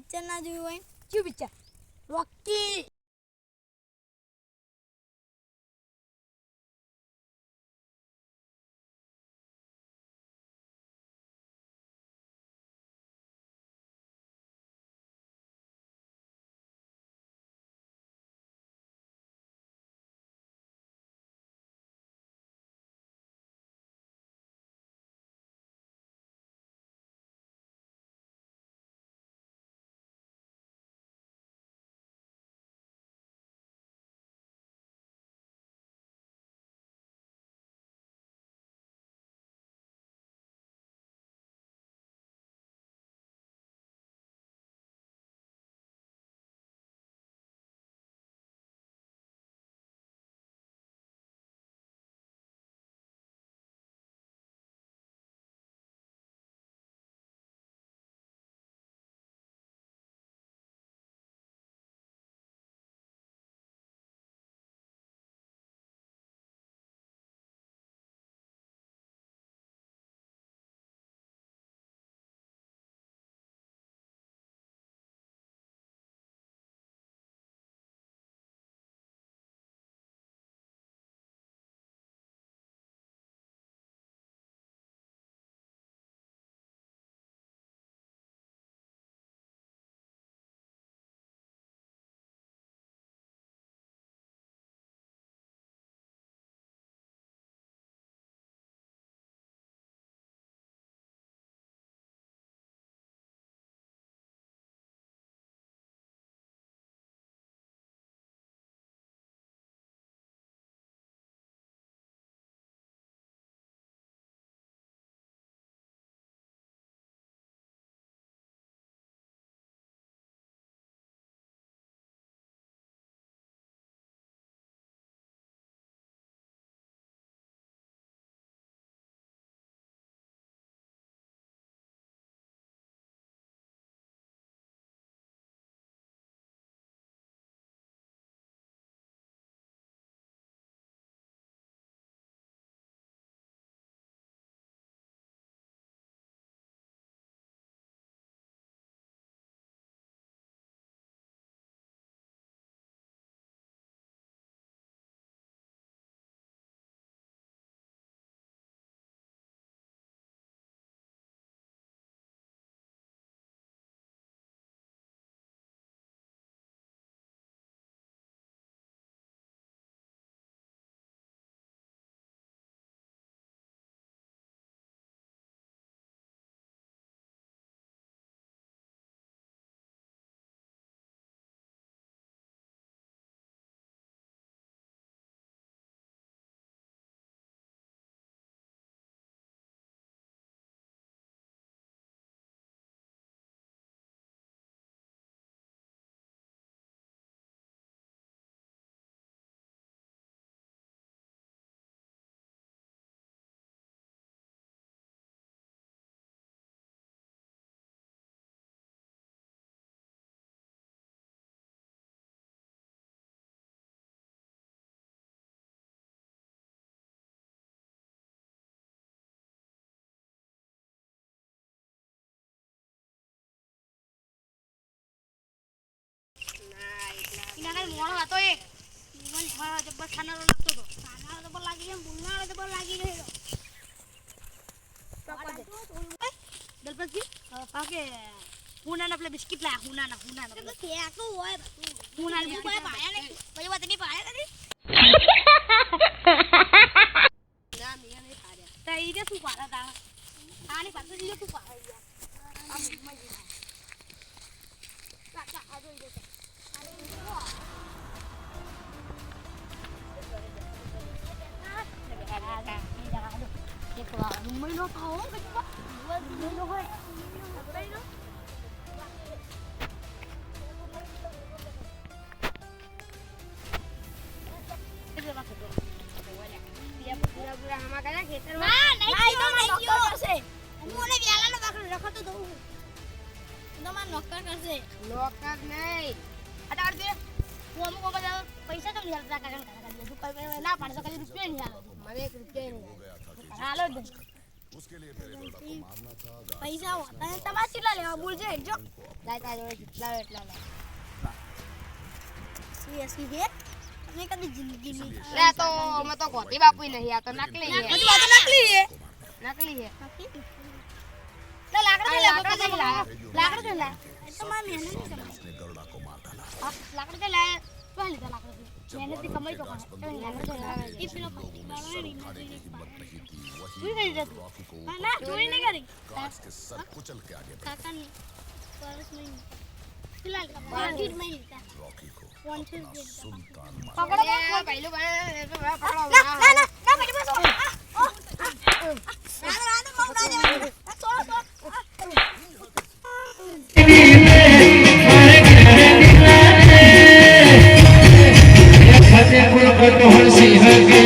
Picture ના જોયું હોય? ક્યુ પિક્ચર? રોકી. ઇના મોણો હતો એક મને મારા જબ્બર ખાનારો લાગતો તો ખાનારો જબ્બર લાગી ગયો બુલનારો જબ્બર લાગી ગયો દલપતજી પાકે હુનાના આપણે બિસ્કિટ લાયા હુનાના તો કેકો હોય હુનાના બિસ્કિટ પાયા ને પછી વાત નહીં પાયા નથી ના મિયા નહીં પાડ્યા તો ઈ કે શું પાડા તા આની પાસે ઈ શું પાડા ગયા આ મમ્મા કાકા આ જોઈ દે Rumah lo tahu kan juga, rumah lo kan, apa itu? Itu apa tu? Dia pura-pura makannya kita. Nah, itu kasih. Kamu ni biarlah lo bakal rakat tu tahu. Itu mana lokar kasih? Lokar ni. Ada arti? Kamu kau kalau पैसा तो नहीं हल्का करन कर दिया दुकान में ना 500 का रुपया नहीं आलो मारे 1 रुपया नहीं आलो उसके लिए मेरे बेटा को मारना था पैसा होता है तमाशी ला ले बोल जे जो લાય તારા જોડે જેટલા હોય એટલા લાય સિરિયસલી હે મેં કદી જિંદગીની લે તો અમે તો ગોતી બાપુ નહીં આ તો નકલી છે બધું આ તો નકલી હે નકલી છે તો લાકડા આ દે લાકડા કઈ લાયા? લાકડા દે લા એ તો મારી મહેનત ની કમાઈ લાકડા દે લાય તો લીધા લાકડા દે મહેનત ની કમાઈ તો લાકડા દે લાય એ પેલો બાળો રીના તું કરી દે ના જોઈ નહીં કરી કાકા ની પરસ નહીં ફિલહાલ બાકી નહીં લીધા વન થિસ દે પકડો પહેલું પકડો ના બેટી બસ ફતેહપુર કટોળ સિંહ કે